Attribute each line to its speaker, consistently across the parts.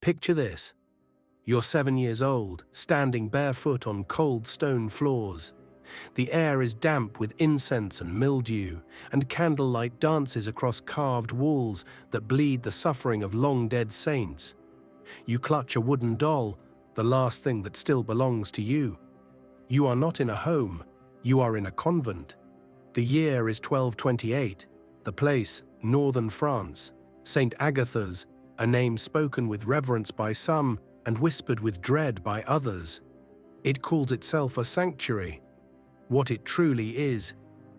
Speaker 1: Picture this. You're 7 years old, standing barefoot on cold stone floors. The air is damp with incense and mildew, and candlelight dances across carved walls that bleed the suffering of long-dead saints. You clutch a wooden doll, the last thing that still belongs to you. You are not in a home, you are in a convent. The year is 1228, the place, northern France, St. Agatha's, a name spoken with reverence by some and whispered with dread by others. It calls itself a sanctuary. What it truly is,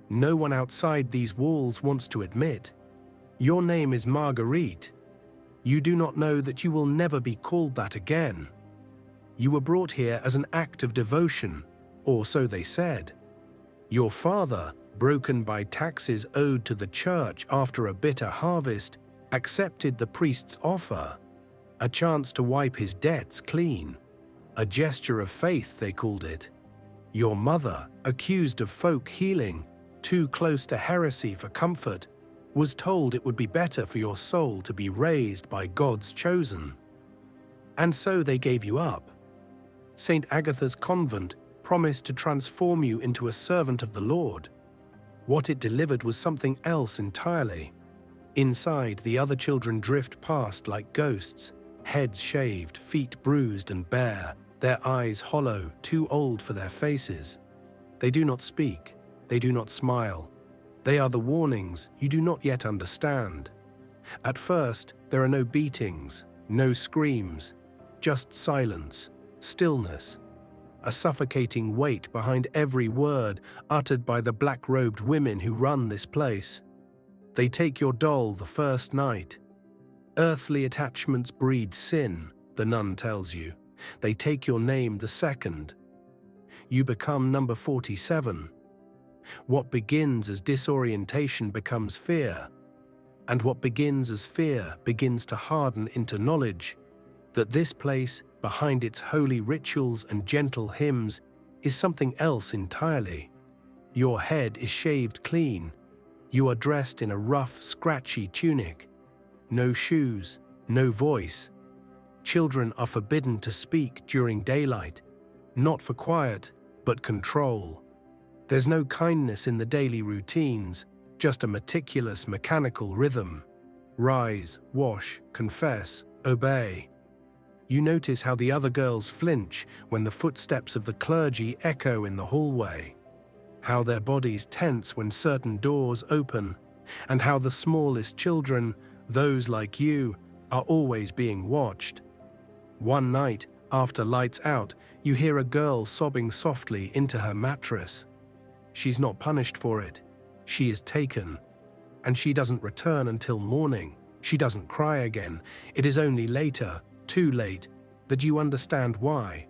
Speaker 1: no one outside these walls wants to admit. Your name is Marguerite. You do not know that you will never be called that again. You were brought here as an act of devotion, or so they said. Your father, broken by taxes owed to the church after a bitter harvest, accepted the priest's offer, a chance to wipe his debts clean. A gesture of faith, they called it. Your mother, accused of folk healing, too close to heresy for comfort, was told it would be better for your soul to be raised by God's chosen. And so they gave you up. St. Agatha's convent promised to transform you into a servant of the Lord. What it delivered was something else entirely. Inside, the other children drift past like ghosts, heads shaved, feet bruised and bare, their eyes hollow, too old for their faces. They do not speak, they do not smile. They are the warnings you do not yet understand. At first, there are no beatings, no screams, just silence, stillness, a suffocating weight behind every word uttered by the black-robed women who run this place. They take your doll the first night. Earthly attachments breed sin, the nun tells you. They take your name the second. You become number 47. What begins as disorientation becomes fear, and what begins as fear begins to harden into knowledge that this place, behind its holy rituals and gentle hymns, is something else entirely. Your head is shaved clean. You are dressed in a rough, scratchy tunic. No shoes, no voice. Children are forbidden to speak during daylight, not for quiet, but control. There's no kindness in the daily routines, just a meticulous mechanical rhythm. Rise, wash, confess, obey. You notice how the other girls flinch when the footsteps of the clergy echo in the hallway, how their bodies tense when certain doors open, and how the smallest children, those like you, are always being watched. One night, after lights out, you hear a girl sobbing softly into her mattress. She's not punished for it. She is taken. And she doesn't return until morning. She doesn't cry again. It is only later, too late, that you understand why.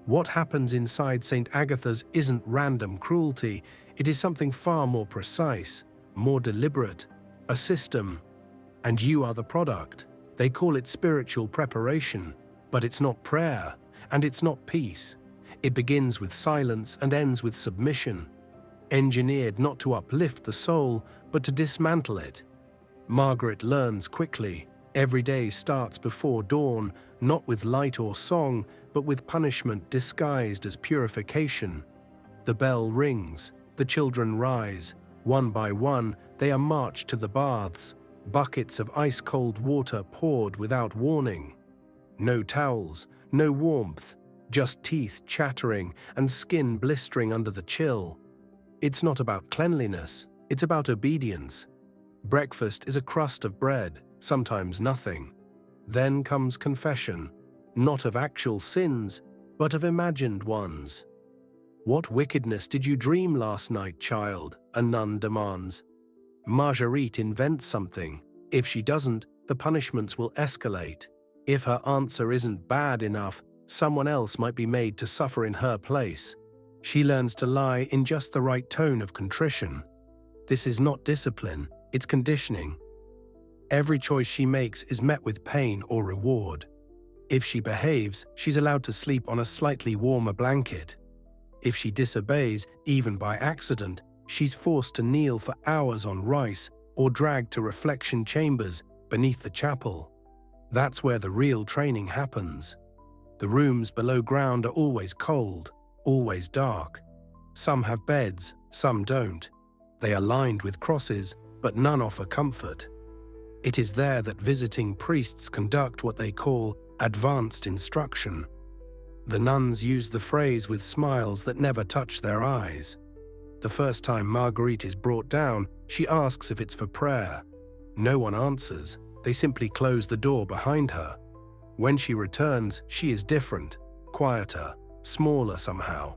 Speaker 1: What happens inside St. Agatha's isn't random cruelty. It is something far more precise, more deliberate, a system. And you are the product. They call it spiritual preparation, but it's not prayer, and it's not peace. It begins with silence and ends with submission, engineered not to uplift the soul, but to dismantle it. Margaret learns quickly. Every day starts before dawn, not with light or song, but with punishment disguised as purification. The bell rings, the children rise. One by one, they are marched to the baths, buckets of ice-cold water poured without warning. No towels, no warmth, just teeth chattering and skin blistering under the chill. It's not about cleanliness, it's about obedience. Breakfast is a crust of bread, sometimes nothing. Then comes confession, not of actual sins, but of imagined ones. What wickedness did you dream last night, child? A nun demands. Marguerite invents something. If she doesn't, the punishments will escalate. If her answer isn't bad enough, someone else might be made to suffer in her place. She learns to lie in just the right tone of contrition. This is not discipline, it's conditioning. Every choice she makes is met with pain or reward. If she behaves, she's allowed to sleep on a slightly warmer blanket. If she disobeys, even by accident, she's forced to kneel for hours on rice or dragged to reflection chambers beneath the chapel. That's where the real training happens. The rooms below ground are always cold, always dark. Some have beds, some don't. They are lined with crosses, but none offer comfort. It is there that visiting priests conduct what they call advanced instruction. The nuns use the phrase with smiles that never touch their eyes. The first time Marguerite is brought down, she asks if it's for prayer. No one answers. They simply close the door behind her. When she returns, she is different, quieter, smaller somehow.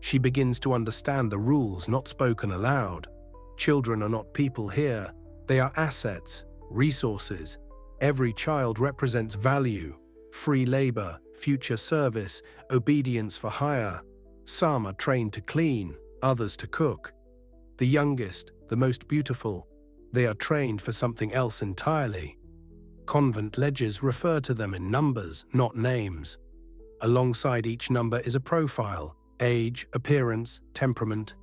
Speaker 1: She begins to understand the rules not spoken aloud. Children are not people here. They are assets, resources. Every child represents value, free labor, future service, obedience for hire. Some are trained to clean, others to cook. The youngest, the most beautiful, they are trained for something else entirely. Convent ledgers refer to them in numbers, not names. Alongside each number is a profile, age, appearance, temperament,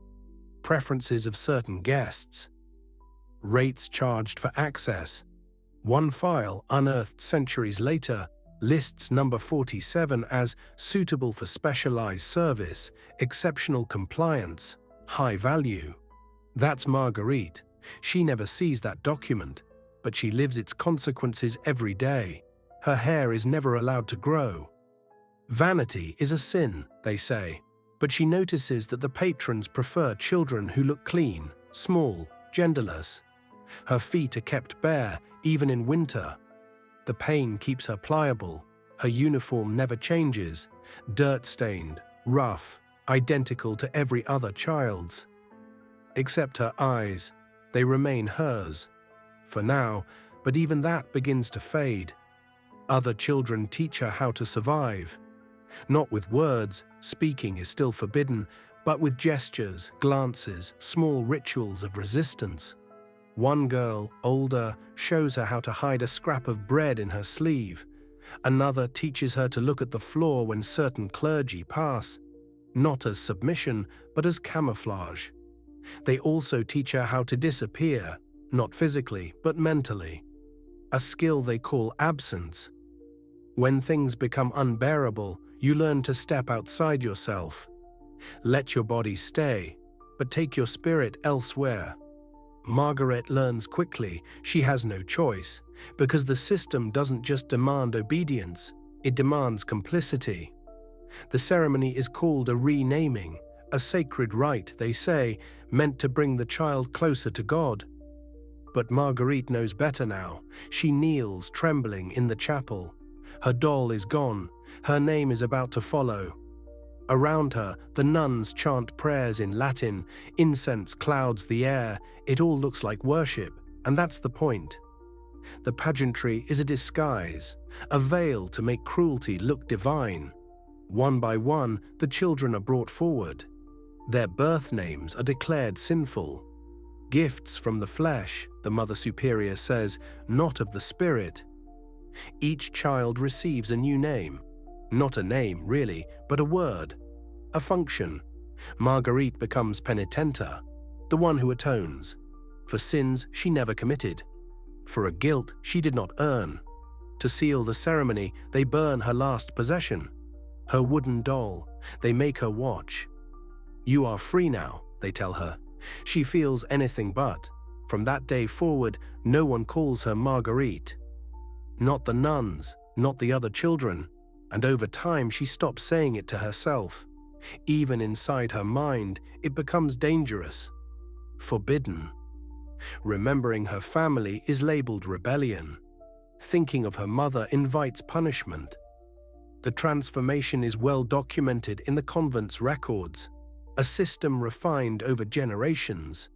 Speaker 1: preferences of certain guests, rates charged for access. One file, unearthed centuries later, lists number 47 as suitable for specialized service, exceptional compliance, high value. That's Marguerite. She never sees that document, but she lives its consequences every day. Her hair is never allowed to grow. Vanity is a sin, they say, but she notices that the patrons prefer children who look clean, small, genderless. Her feet are kept bare, even in winter. The pain keeps her pliable. Her uniform never changes, dirt-stained, rough, identical to every other child's. Except her eyes. They remain hers. For now, but even that begins to fade. Other children teach her how to survive. Not with words, speaking is still forbidden, but with gestures, glances, small rituals of resistance. One girl, older, shows her how to hide a scrap of bread in her sleeve. Another teaches her to look at the floor when certain clergy pass, not as submission, but as camouflage. They also teach her how to disappear, not physically, but mentally. A skill they call absence. When things become unbearable, you learn to step outside yourself. Let your body stay, but take your spirit elsewhere. Margaret learns quickly she has no choice, because the system doesn't just demand obedience, it demands complicity. The ceremony is called a renaming, a sacred rite, they say, meant to bring the child closer to God. But Marguerite knows better now. She kneels, trembling, in the chapel. Her doll is gone. Her name is about to follow. Around her, the nuns chant prayers in Latin. Incense clouds the air. It all looks like worship, and that's the point. The pageantry is a disguise, a veil to make cruelty look divine. One by one, the children are brought forward. Their birth names are declared sinful. Gifts from the flesh, the Mother Superior says, not of the spirit. Each child receives a new name. Not a name, really, but a word, a function. Marguerite becomes penitenta, the one who atones, for sins she never committed, for a guilt she did not earn. To seal the ceremony, they burn her last possession, her wooden doll. They make her watch. You are free now, they tell her. She feels anything but. From that day forward, no one calls her Marguerite. Not the nuns, not the other children. And over time, she stops saying it to herself. Even inside her mind, it becomes dangerous, forbidden. Remembering her family is labeled rebellion. Thinking of her mother invites punishment. The transformation is well documented in the convent's records, a system refined over generations.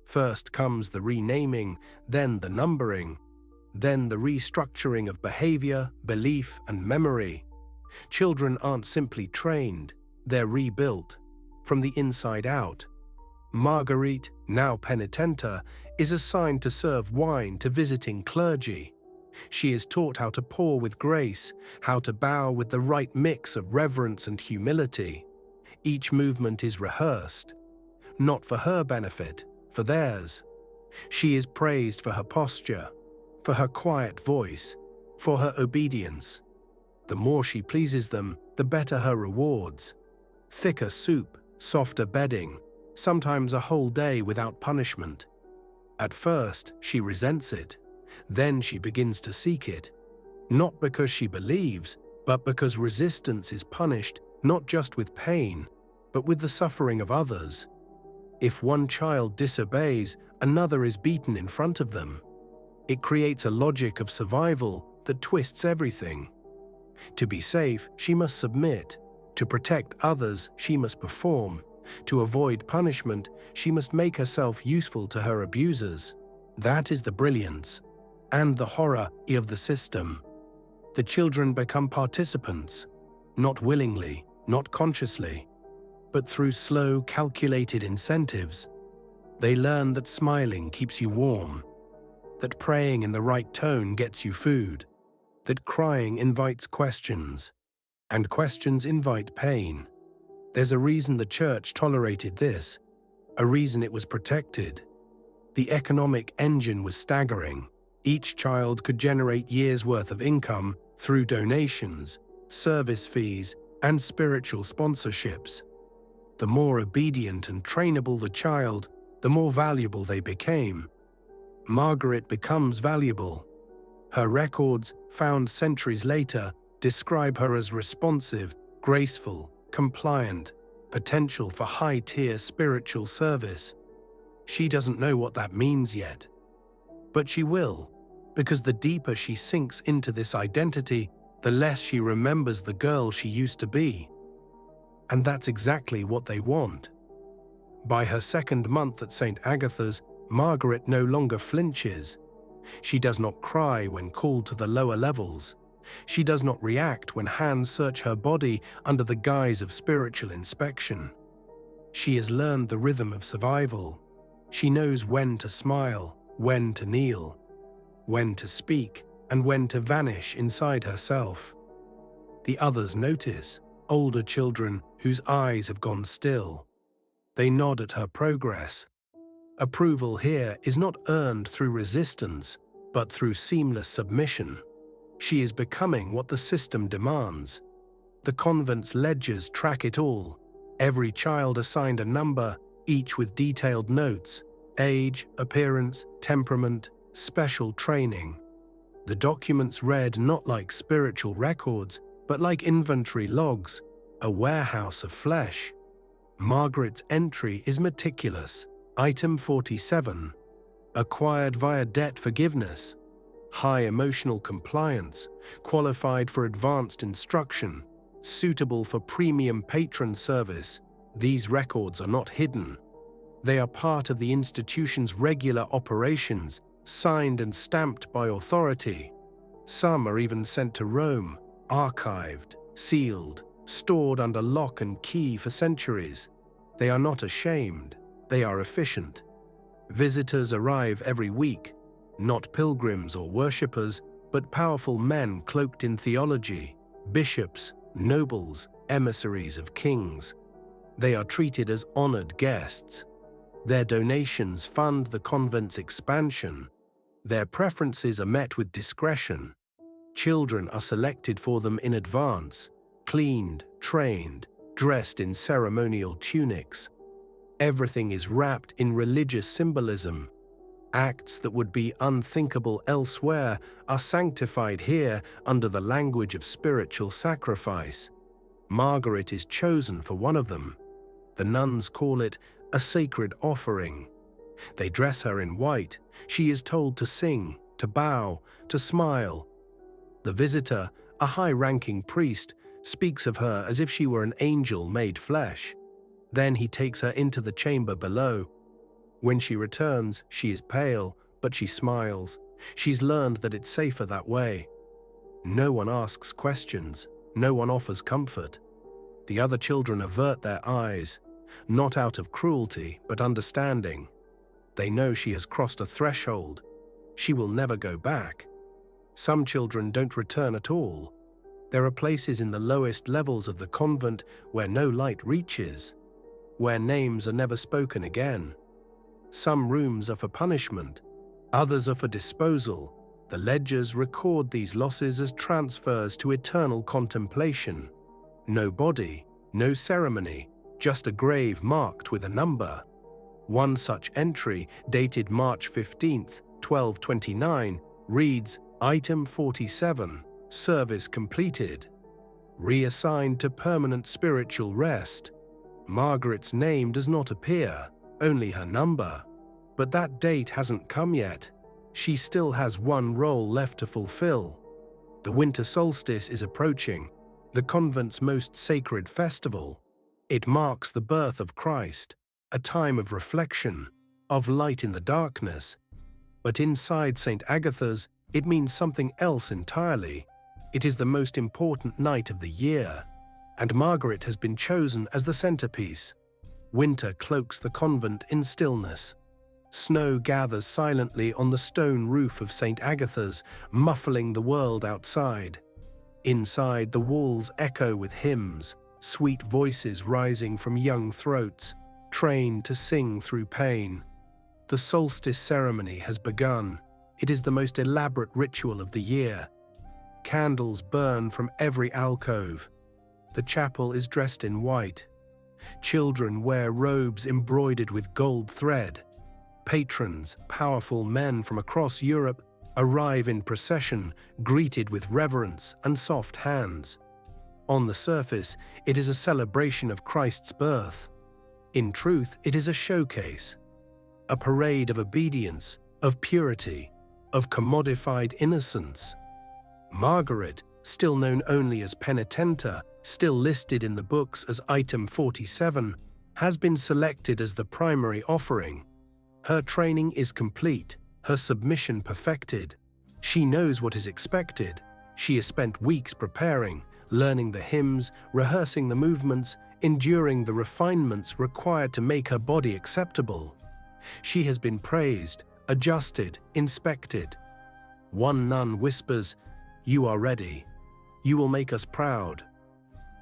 Speaker 1: First comes the renaming, then the numbering, then the restructuring of behavior, belief, and memory. Children aren't simply trained, they're rebuilt, from the inside out. Marguerite, now penitenta, is assigned to serve wine to visiting clergy. She is taught how to pour with grace, how to bow with the right mix of reverence and humility. Each movement is rehearsed, not for her benefit, for theirs. She is praised for her posture, for her quiet voice, for her obedience. The more she pleases them, the better her rewards. Thicker soup, softer bedding, sometimes a whole day without punishment. At first, she resents it. Then she begins to seek it. Not because she believes, but because resistance is punished not just with pain, but with the suffering of others. If one child disobeys, another is beaten in front of them. It creates a logic of survival that twists everything. To be safe, she must submit. To protect others, she must perform. To avoid punishment, she must make herself useful to her abusers. That is the brilliance and the horror of the system. The children become participants, not willingly, not consciously, but through slow, calculated incentives. They learn that smiling keeps you warm, that praying in the right tone gets you food, that crying invites questions, and questions invite pain. There's a reason the church tolerated this, a reason it was protected. The economic engine was staggering. Each child could generate years' worth of income through donations, service fees, and spiritual sponsorships. The more obedient and trainable the child, the more valuable they became. Margaret becomes valuable. Her records, found centuries later, describe her as responsive, graceful, compliant, potential for high-tier spiritual service. She doesn't know what that means yet. But she will, because the deeper she sinks into this identity, the less she remembers the girl she used to be. And that's exactly what they want. By her second month at St. Agatha's, Margaret no longer flinches. She does not cry when called to the lower levels. She does not react when hands search her body under the guise of spiritual inspection. She has learned the rhythm of survival. She knows when to smile, when to kneel, when to speak, and when to vanish inside herself. The others notice, older children whose eyes have gone still. They nod at her progress. Approval here is not earned through resistance, but through seamless submission. She is becoming what the system demands. The convent's ledgers track it all. Every child assigned a number, each with detailed notes, age, appearance, temperament, special training. The documents read not like spiritual records, but like inventory logs, a warehouse of flesh. Margaret's entry is meticulous. Item 47. Acquired via debt forgiveness. High emotional compliance, qualified for advanced instruction, suitable for premium patron service. These records are not hidden. They are part of the institution's regular operations, signed and stamped by authority. Some are even sent to Rome, archived, sealed, stored under lock and key for centuries. They are not ashamed. They are efficient. Visitors arrive every week, not pilgrims or worshippers, but powerful men cloaked in theology, bishops, nobles, emissaries of kings. They are treated as honored guests. Their donations fund the convent's expansion. Their preferences are met with discretion. Children are selected for them in advance, cleaned, trained, dressed in ceremonial tunics. Everything is wrapped in religious symbolism. Acts that would be unthinkable elsewhere are sanctified here under the language of spiritual sacrifice. Margaret is chosen for one of them. The nuns call it a sacred offering. They dress her in white. She is told to sing, to bow, to smile. The visitor, a high-ranking priest, speaks of her as if she were an angel made flesh. Then he takes her into the chamber below. When she returns, she is pale, but she smiles. She's learned that it's safer that way. No one asks questions. No one offers comfort. The other children avert their eyes, not out of cruelty, but understanding. They know she has crossed a threshold. She will never go back. Some children don't return at all. There are places in the lowest levels of the convent where no light reaches, where names are never spoken again. Some rooms are for punishment, others are for disposal, The ledgers record these losses as transfers to eternal contemplation. No body, no ceremony, just a grave marked with a number. One such entry, dated March 15th, 1229, reads, Item 47, service completed. Reassigned to permanent spiritual rest. Margaret's name does not appear, only her number. But that date hasn't come yet. She still has one role left to fulfill. The winter solstice is approaching, the convent's most sacred festival. It marks the birth of Christ, a time of reflection, of light in the darkness. But inside St. Agatha's, it means something else entirely. It is the most important night of the year, and Margaret has been chosen as the centerpiece. Winter cloaks the convent in stillness. Snow gathers silently on the stone roof of St. Agatha's, muffling the world outside. Inside, the walls echo with hymns, sweet voices rising from young throats, trained to sing through pain. The solstice ceremony has begun. It is the most elaborate ritual of the year. Candles burn from every alcove. The chapel is dressed in white. Children wear robes embroidered with gold thread. Patrons, powerful men from across Europe, arrive in procession, greeted with reverence and soft hands. On the surface, it is a celebration of Christ's birth. In truth, it is a showcase, a parade of obedience, of purity, of commodified innocence. Margaret, still known only as Penitenta, still listed in the books as Item 47, has been selected as the primary offering. Her training is complete, her submission perfected. She knows what is expected. She has spent weeks preparing, learning the hymns, rehearsing the movements, enduring the refinements required to make her body acceptable. She has been praised, adjusted, inspected. One nun whispers, "You are ready. You will make us proud."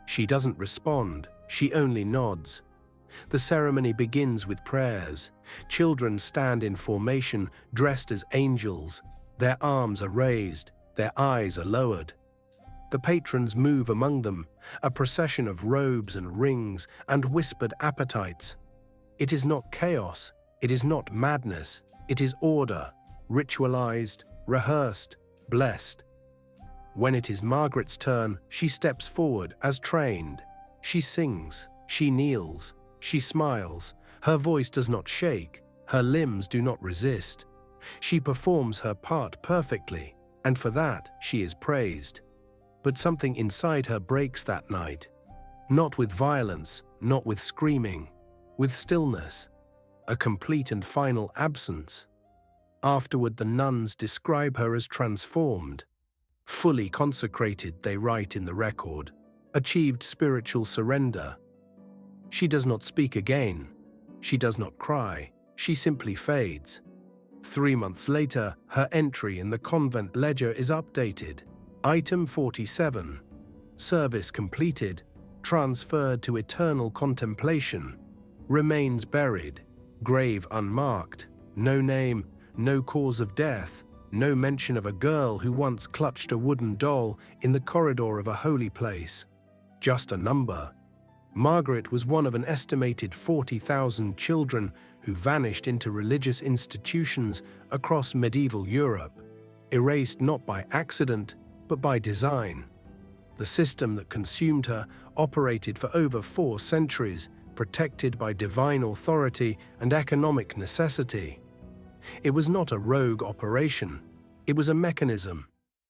Speaker 1: She doesn't respond, she only nods. The ceremony begins with prayers. Children stand in formation, dressed as angels. Their arms are raised, their eyes are lowered. The patrons move among them, a procession of robes and rings and whispered appetites. It is not chaos, it is not madness, it is order, ritualized, rehearsed, blessed. When it is Margaret's turn, she steps forward as trained. She sings, she kneels, she smiles. Her voice does not shake, her limbs do not resist. She performs her part perfectly, and for that she is praised. But something inside her breaks that night. Not with violence, not with screaming, with stillness, a complete and final absence. Afterward, the nuns describe her as transformed. Fully consecrated, they write in the record, achieved spiritual surrender. She does not speak again. She does not cry. She simply fades. 3 months later, her entry in the convent ledger is updated. Item 47. Service completed, transferred to eternal contemplation. Remains buried, grave unmarked, no name, no cause of death, no mention of a girl who once clutched a wooden doll in the corridor of a holy place. Just a number. Margaret was one of an estimated 40,000 children who vanished into religious institutions across medieval Europe, erased not by accident, but by design. The system that consumed her operated for over 4 centuries, protected by divine authority and economic necessity. It was not a rogue operation, it was a mechanism,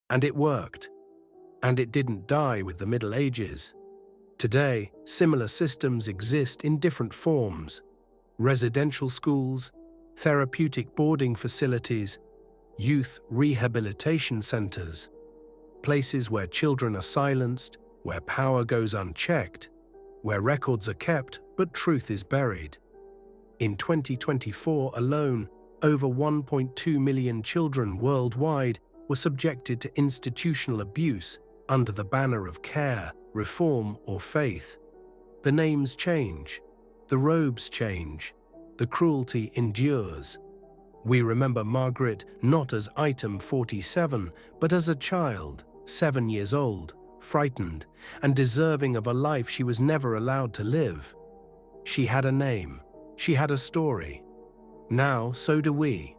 Speaker 1: and it worked. And it didn't die with the Middle Ages. Today, similar systems exist in different forms: residential schools, therapeutic boarding facilities, youth rehabilitation centers, places where children are silenced, where power goes unchecked, where records are kept but truth is buried. In 2024 alone, over 1.2 million children worldwide were subjected to institutional abuse under the banner of care, reform, or faith. The names change, the robes change, the cruelty endures, We remember Margaret not as item 47, but as a child, 7 years old, frightened, and deserving of a life she was never allowed to live. She had a name. She had a story. Now, so do we.